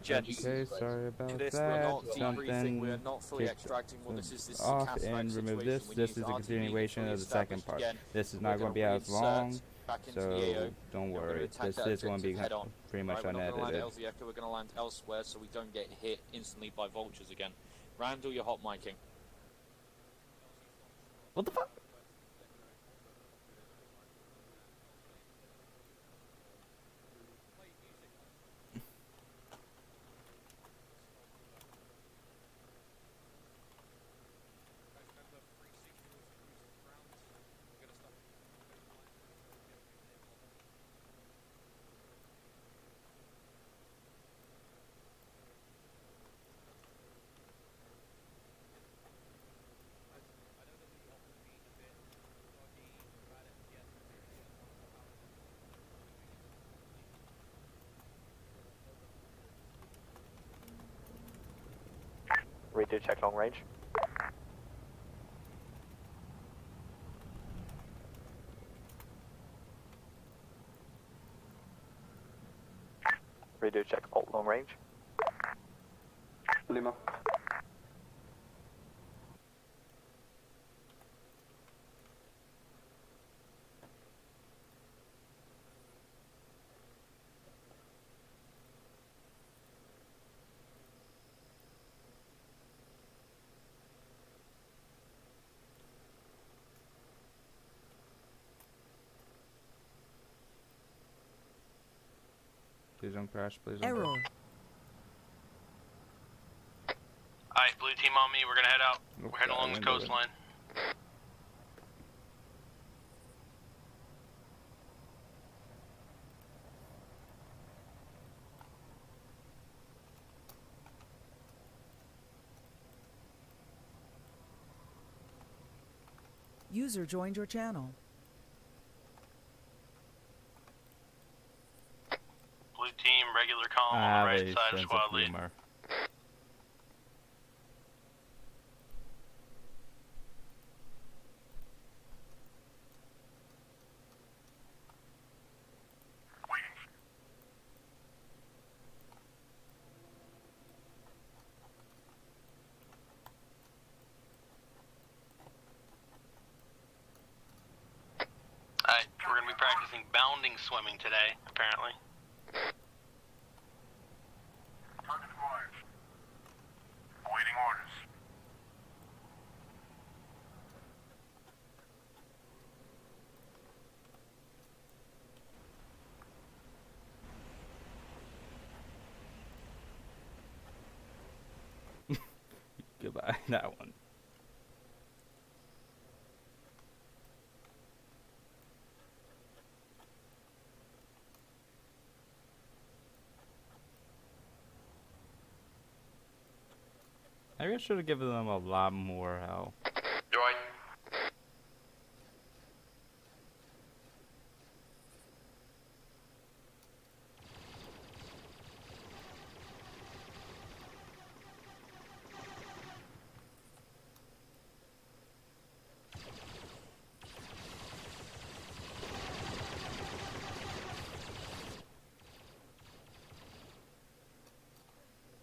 Gents, Okay, sorry about this, that. we're not debriefing, we are Something not fully kicked extracting what this is a off cash and drag remove situation. this. We This need is a RTV continuation fully of the second established part. again. This is We're not going to be as reinsert long, back into the so AO. don't We're going to worry. attack This that is going to be objective head on. pretty much We're not going to land unedited. LZF, we're going to land elsewhere so we don't get hit instantly by vultures again. Randall, you're hot micing. What the fuck? Redo check long range. Redo check alt long range. Lima. Please don't crash, please don't Error. crash. Alright, blue team on me, we're gonna head out. We're heading along the window coastline. User joined your channel. Blue team, regular column on the right side of squad lead. Humor. Alright, we're gonna be practicing bounding swimming today, apparently. Target acquired. Awaiting orders. Goodbye, that one. Maybe I should have given them a lot more help. Right.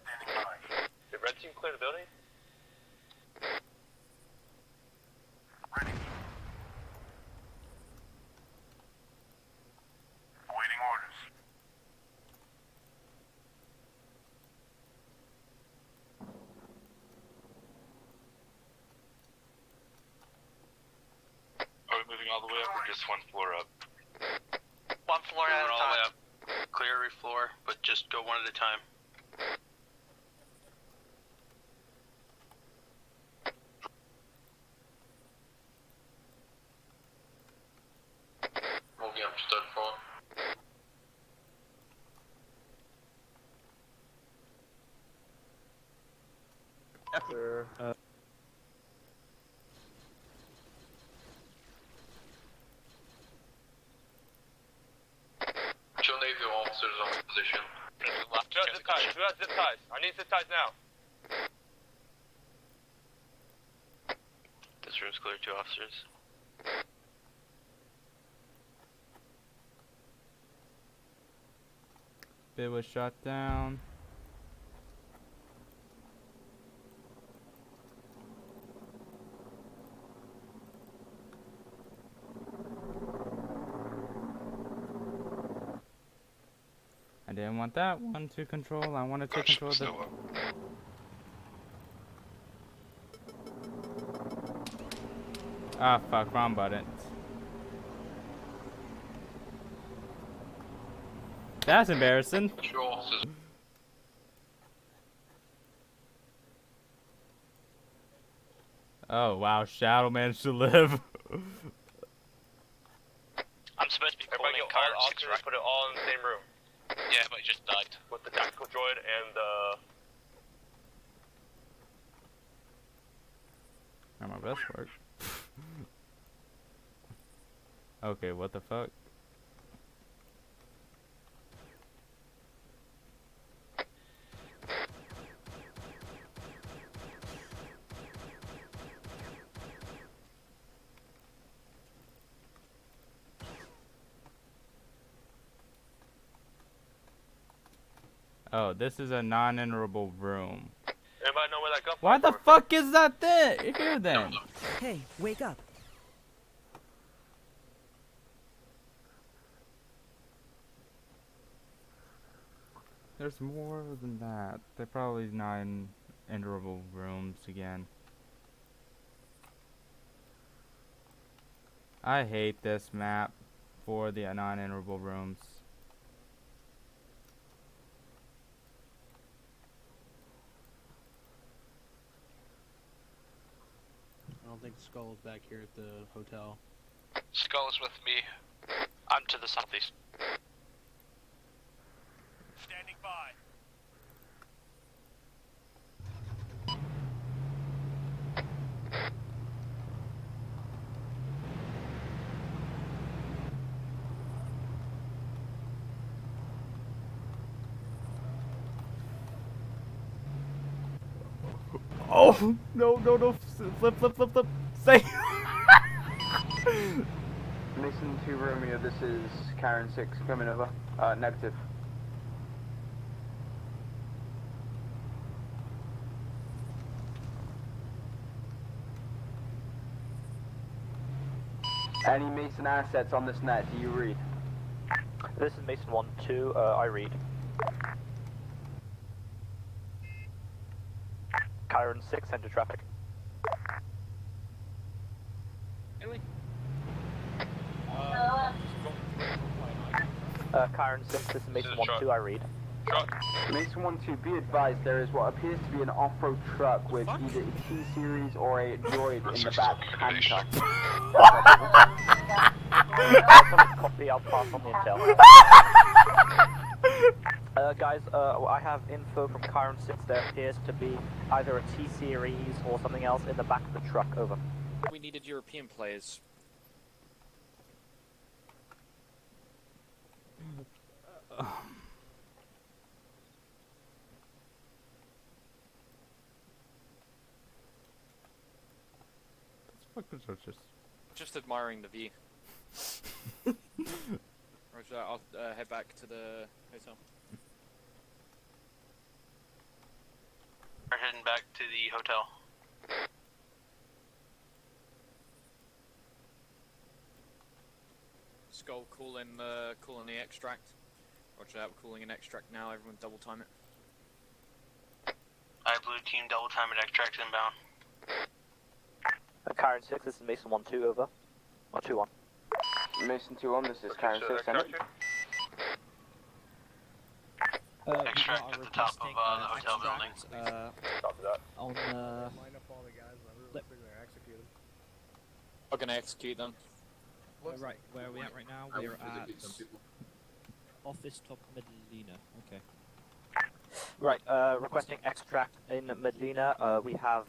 Standing by. Did red team clear the building? Ready. Awaiting orders. Are we moving all the way up or just one floor up? One floor at a all the way time. up. Clear every floor, but just go one at a time. Moving up to third floor. Two Navy officers on position. Who has zip ties? Who has zip ties? I need zip ties now. This room's clear, 2 officers. it was shut down. I didn't want that one to control. I wanted to control the. Ah, fuck, wrong button. That's embarrassing. Oh wow, Shadow managed to live. I'm supposed to be calling Everybody get car all 6, officers, right? put it all in the same room. Yeah, but he just died. With the tactical droid and the... How my best work. Okay, what the fuck? Oh, this is a non-enterable room. Anybody know where that gun Why the for? fuck is that there? Here then. Hey, wake up. There's more than that. They're probably non-enterable rooms again. I hate this map for the non-enterable rooms. I don't think Skull is back here at the hotel. Skull is with me. I'm to the southeast. Standing by. Oh no no no! Flip flip flip flip! Say. Mason 2 Romeo, this is Karen 6 coming over. Negative. Any Mason assets on this net, do you read? This is Mason 1-2, I read. Chiron 6, enter traffic. Really? Chiron 6, this is Mason This is 1-2, I read. Truck. Mason 1-2, be advised there is what appears to be an off-road truck with either a T-Series or a droid in the back handcuffed. Copy, I'll pass on the intel. Guys, I have info from Chiron 6. There appears to be either a T-Series or something else in the back of the truck, over. We needed European players. Just admiring the view. Roger, I'll head back to the hotel. We're heading back to the hotel. Skull, call in the extract. Roger that, we're calling an extract now. Everyone double time it. Blue team double time at extract inbound. Chiron 6, this is Mason 1-2, over. Or 2-1. Mason 2-1, this is Karen 6, send it. Extract at the top of the hotel building. Copy that. On We're gonna execute them. right, where are we at right now? We're at Office Top Medellina. Okay. Right, requesting extract in Medina. We have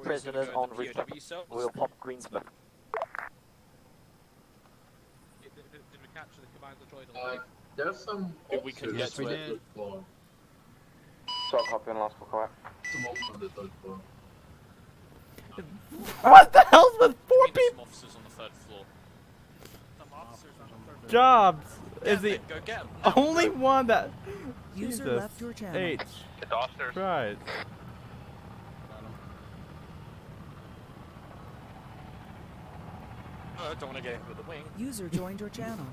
prisoners on rooftop. We'll pop green smoke. Did we capture the command droid? There's some If we could get to it. floor. So copy on last call, Some open on the third floor. What the hell's with four We need some people? officers on the third floor. Jobs. is the Go get him. only one that. User Jesus left your channel. H. Get the officers. Christ. I don't want to get hit with the wing. User joined your channel.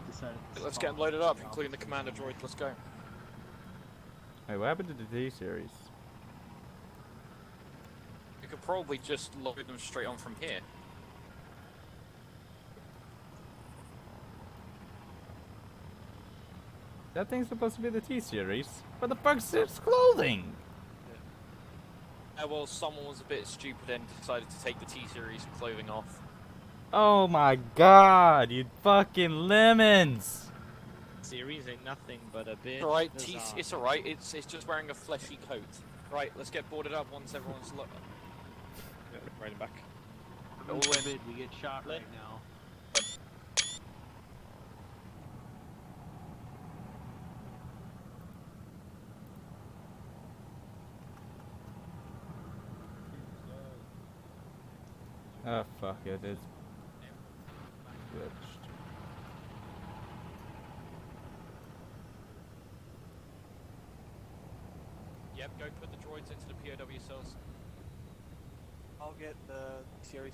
Let's get them loaded up, including the commander droid. Let's go. Wait, what happened to the D series? We could probably just load them straight on from here. That thing's supposed to be the T series. What the fuck's its clothing? Well, someone was a bit stupid and decided to take the T-Series clothing off. Oh my god, you fucking lemons! Series ain't nothing but a bit. Alright, bizarre. it's alright, it's just wearing a fleshy coat. Right, let's get boarded up once everyone's Right in back. all in. We get shot right now. Oh fuck it, it's glitched. Yep, go put the droids into the POW cells. I'll get the series.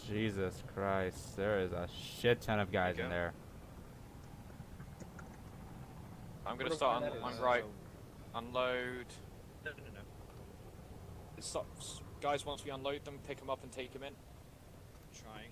Jesus Christ, there is a shit ton of guys in there. I'm gonna start on right. Unload. No. Stops. Guys, once we unload them, pick them up and take them in. Trying.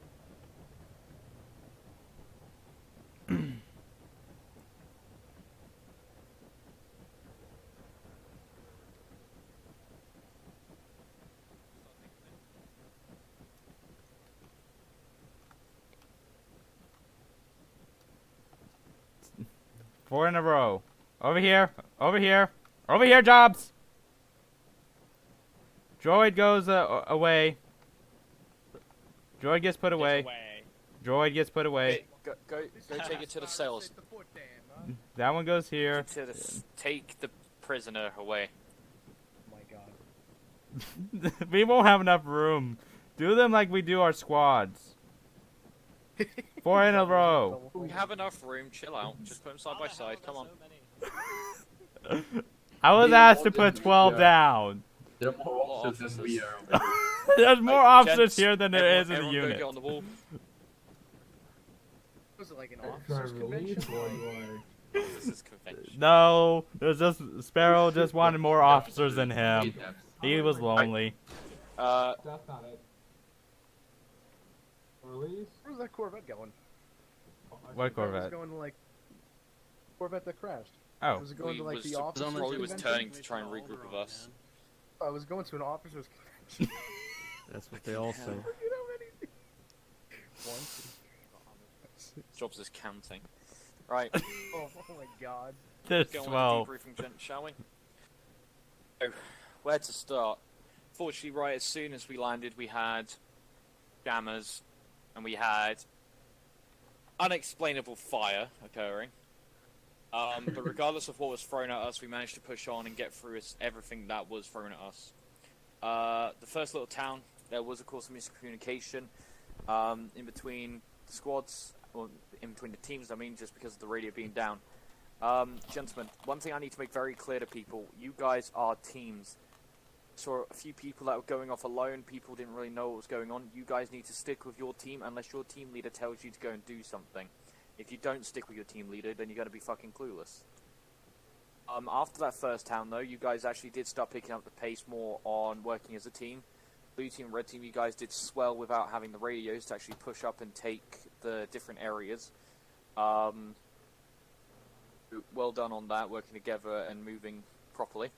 Four in a row. Over here, over here, over here, Jobs! Droid goes away. Droid gets put away. Droid gets put away. Go take it to the cells. That one goes here. Take the prisoner away. Oh my god. We won't have enough room. Do them like we do our squads. Four in a row. We have enough room, chill out. Just put them side by side, come on. I was asked to put 12 down. There are more officers than we are. There's more officers here than there is in the everyone unit. Go get on the wall. Was it like an officers convention? This is convention. No, there's just Sparrow just wanted more officers than him. He was lonely. That's not it. Release? Where's that Corvette going? What Corvette? It was going to like Corvette that crashed. Oh. Was it going to like the officers Probably was convention? turning to try and regroup with us. I was going to an officers convention. That's what they all say. Jobs is counting. Right. Oh my god. There's Go on 12. with the debriefing, gent, shall we? So, where to start? Fortunately, right as soon as we landed, we had jammers, and we had unexplainable fire occurring. But regardless of what was thrown at us, we managed to push on and get through everything that was thrown at us. The first little town, there was of course a miscommunication in between the squads, or in between the teams, I mean, just because of the radio being down. Gentlemen, one thing I need to make very clear to people, you guys are teams. Saw a few people that were going off alone, people didn't really know what was going on. You guys need to stick with your team unless your team leader tells you to go and do something. If you don't stick with your team leader, then you're going to be fucking clueless. After that first town, though, you guys actually did start picking up the pace more on working as a team. Blue team, red team, you guys did swell without having the radios to actually push up and take the different areas. Well done on that, working together and moving properly.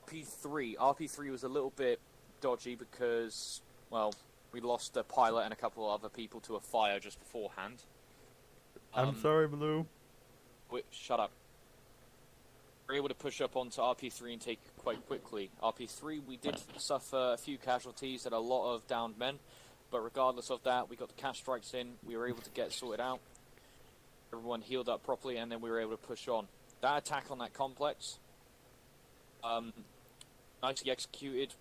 RP3 was a little bit dodgy because, well, we lost a pilot and a couple of other people to a fire just beforehand. I'm sorry, Blue. Shut up. We were able to push up onto RP3 and take it quite quickly. RP3, we did suffer a few casualties and a lot of downed men, but regardless of that, we got the cash strikes in, we were able to get sorted out. Everyone healed up properly, and then we were able to push on. That attack on that complex, nicely executed.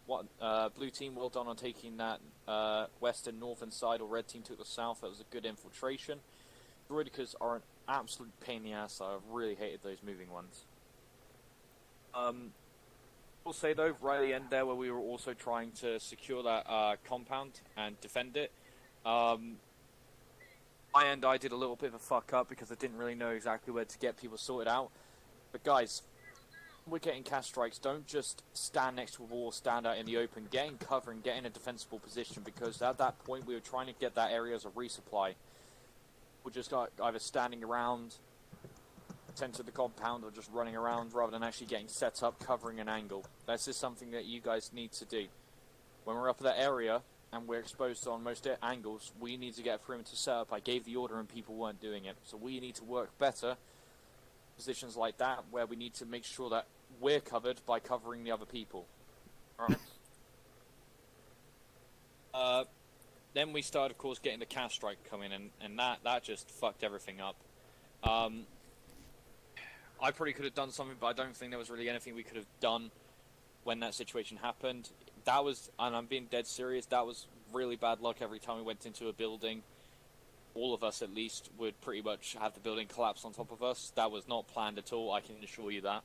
Blue team, well done on taking that western, northern side, or red team took the south. That was a good infiltration. Droidicas are an absolute pain in the ass. I really hated those moving ones. We'll say though, right at the end there, where we were also trying to secure that compound and defend it. My end, I did a little bit of a fuck up because I didn't really know exactly where to get people sorted out. But guys, we're getting cast strikes. Don't just stand next to a wall, stand out in the open. Get in cover and get in a defensible position, because at that point we were trying to get that area as a resupply. We're just either standing around, center the compound, or just running around rather than actually getting set up, covering an angle. That's just something that you guys need to do. When we're up in that area and we're exposed on most angles, we need to get a perimeter set up. I gave the order and people weren't doing it. So we need to work better positions like that, where we need to make sure that we're covered by covering the other people. Alright? Then we started, of course, getting the cast strike coming, and that just fucked everything up. I probably could have done something, but I don't think there was really anything we could have done when that situation happened. That was, and I'm being dead serious, that was really bad luck every time we went into a building. All of us, at least, would pretty much have the building collapse on top of us. That was not planned at all, I can assure you that.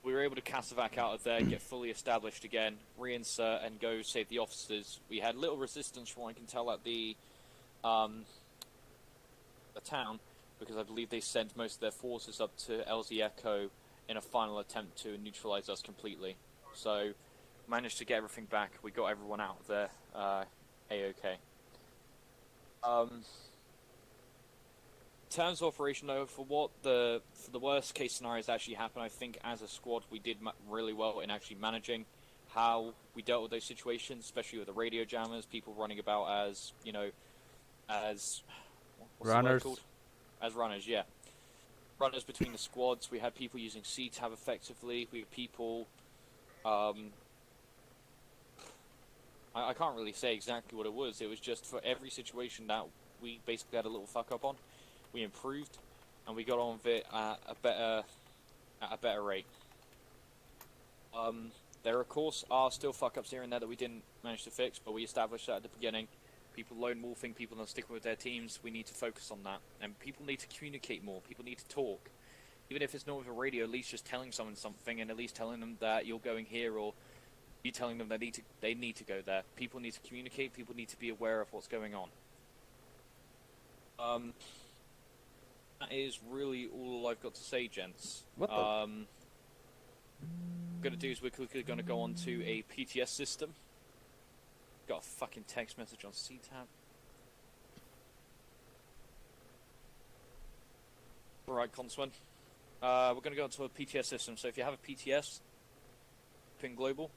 We were able to casevac out of there, get fully established again, reinsert, and go save the officers. We had little resistance from what I can tell at the town, because I believe they sent most of their forces up to LZ Echo in a final attempt to neutralize us completely. So, managed to get everything back. We got everyone out of there A-OK. In terms of operation, though, for the worst case scenarios actually happened, I think as a squad we did really well in actually managing how we dealt with those situations, especially with the radio jammers, people running about as, you know, as what's runners. The word called? As runners, yeah. Runners between the squads. We had people using C-Tab effectively. We had people. I can't really say exactly what it was. It was just for every situation that we basically had a little fuck up on, we improved, and we got on with it at a better rate. There of course are still fuck ups here and there that we didn't manage to fix, but we established that at the beginning. People lone wolfing, people not sticking with their teams. We need to focus on that, and people need to communicate more. People need to talk, even if it's not with a radio. At least just telling someone something, and at least telling them that you're going here, or you telling them they need to go there. People need to communicate. People need to be aware of what's going on. That is really all I've got to say, gents. What the? What we're gonna do is we're quickly gonna go on to a PTS system. Got a fucking text message on C-Tab. Alright, Conswin. We're gonna go into a PTS system, so if you have a PTS, ping global.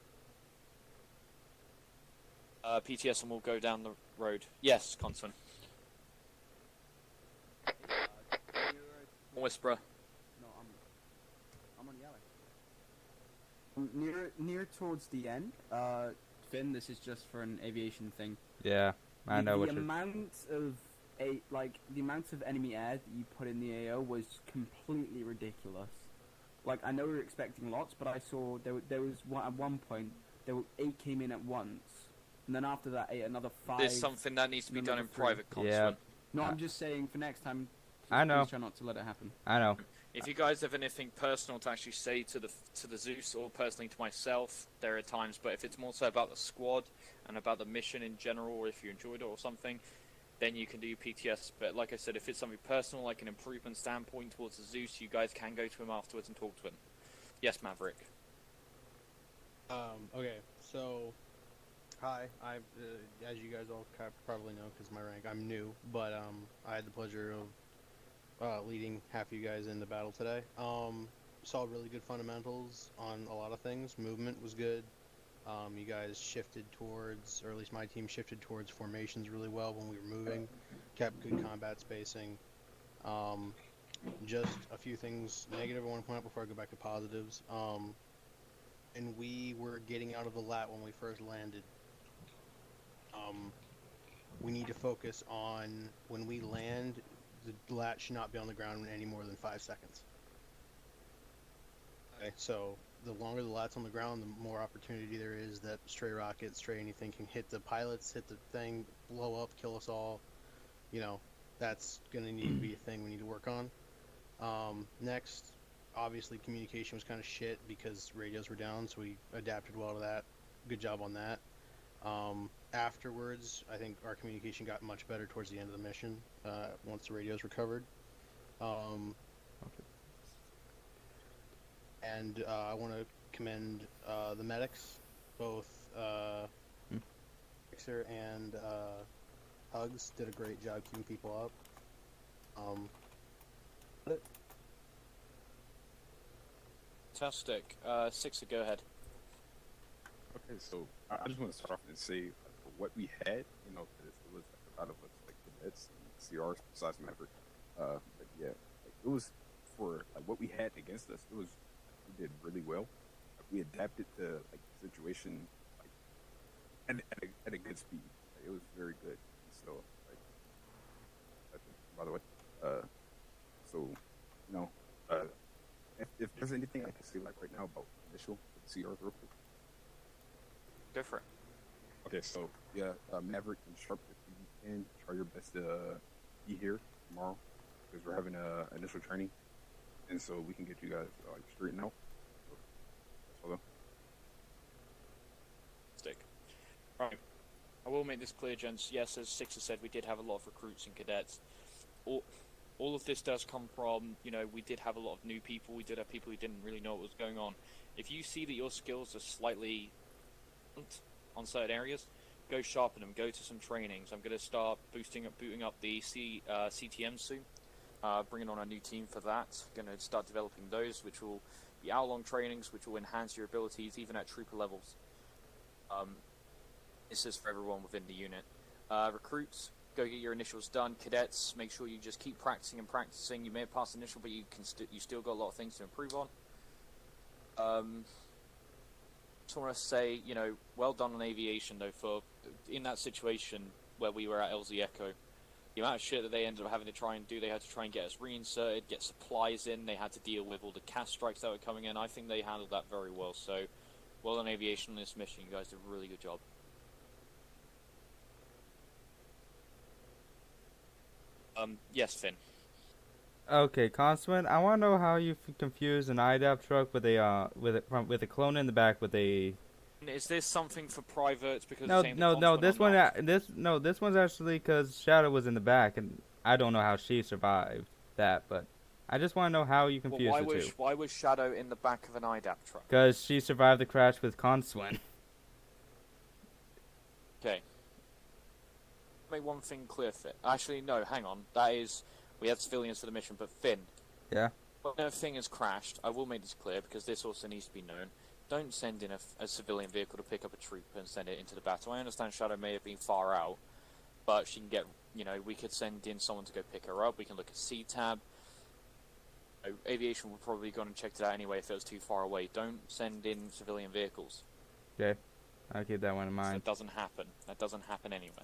PTS and we'll go down the road. Yes, Conswin. Whisperer. No, I'm on yellow. Near towards the end, Finn, this is just for an aviation thing. Yeah, I know what the you're... amount of the amount of enemy air that you put in the AO was completely ridiculous. Like, I know we were expecting lots, but I saw there was at one point 8 came in at once, and then after that 8 another 5. There's something that needs to be done in 3. private, Conswin. Yeah. No, I'm just saying for next time. I know. Please try not to let it happen. I know. If you guys have anything personal to actually say to the Zeus, or personally to myself, there are times. But if it's more so about the squad and about the mission in general, or if you enjoyed it or something, then you can do PTS. But like I said, if it's something personal, like an improvement standpoint towards the Zeus, you guys can go to him afterwards and talk to him. Yes, Maverick. Okay, so hi. As you guys all probably know, because my rank, I'm new, but I had the pleasure of leading half of you guys in the battle today. Saw really good fundamentals on a lot of things. Movement was good. You guys shifted towards, or at least my team shifted towards formations really well when we were moving. Kept good combat spacing. Just a few things negative I want to point out before I go back to positives. And we were getting out of the lat when we first landed. We need to focus on when we land, the lat should not be on the ground any more than 5 seconds. Okay, so the longer the lat's on the ground, the more opportunity there is that stray rockets, stray anything can hit the pilots, hit the thing, blow up, kill us all. You know, that's going to need to be a thing we need to work on. Next, obviously communication was kind of shit because radios were down, so we adapted well to that. Good job on that. Afterwards, I think our communication got much better towards the end of the mission, once the radios recovered. And I want to commend the medics, both Fixer and Hugs did a great job keeping people up. Fantastic. Sixer, go ahead. Okay, so I just want to start off and say for what we had, you know, 'cause it was like, a lot of us like cadets and CRs besides Maverick. But yeah, like, it was for like what we had against us. It was we did really well. Like, we adapted to like the situation like at a good speed. Like, it was very good. So like, I think, by the way, so you know, if there's anything I can say like right now about initial CRs real quick. Go for it. Okay, so yeah, Maverick and Sharp, if you can, try your best to be here tomorrow because we're having initial training, and so we can get you guys like straightened out. So, that's all. Stick. Right. I will make this clear, gents. Yes, as Sixer said, we did have a lot of recruits and cadets. All of this does come from, you know, we did have a lot of new people. We did have people who didn't really know what was going on. If you see that your skills are slightly on certain areas, go sharpen them, go to some trainings. I'm going to start booting up the CTM soon, bringing on a new team for that. Going to start developing those, which will be hour-long trainings, which will enhance your abilities even at trooper levels. This is for everyone within the unit. Recruits, go get your initials done. Cadets, make sure you just keep practicing and practicing. You may have passed initial, but you still got a lot of things to improve on. Just want to say, you know, well done on aviation though for in that situation where we were at LZ Echo. The amount of shit that they ended up having to try and do, they had to try and get us reinserted, get supplies in, they had to deal with all the CAS strikes that were coming in. I think they handled that very well, so well done aviation on this mission. You guys did a really good job. Yes, Finn. Okay, Constantine, I want to know how you confuse an IDAP truck with a clone in the back with a. Is this something for privates? Because No, saying no, the no. Constantine This one's actually because Shadow was in the back, and I don't know how she survived that, but I just want to know how you confuse the two. Why was Shadow in the back of an IDAP truck? Because she survived the crash with Constantine. Okay. Make one thing clear, Finn. Actually, no, hang on. That is, we had civilians for the mission, but Finn. Yeah. When a thing has crashed, I will make this clear because this also needs to be known. Don't send in a civilian vehicle to pick up a trooper and send it into the battle. I understand Shadow may have been far out, but she can get, you know, we could send in someone to go pick her up. We can look at C-Tab. Aviation would probably go and check it out anyway if it was too far away. Don't send in civilian vehicles. Okay. I'll keep that one in mind. That doesn't happen. That doesn't happen anyway.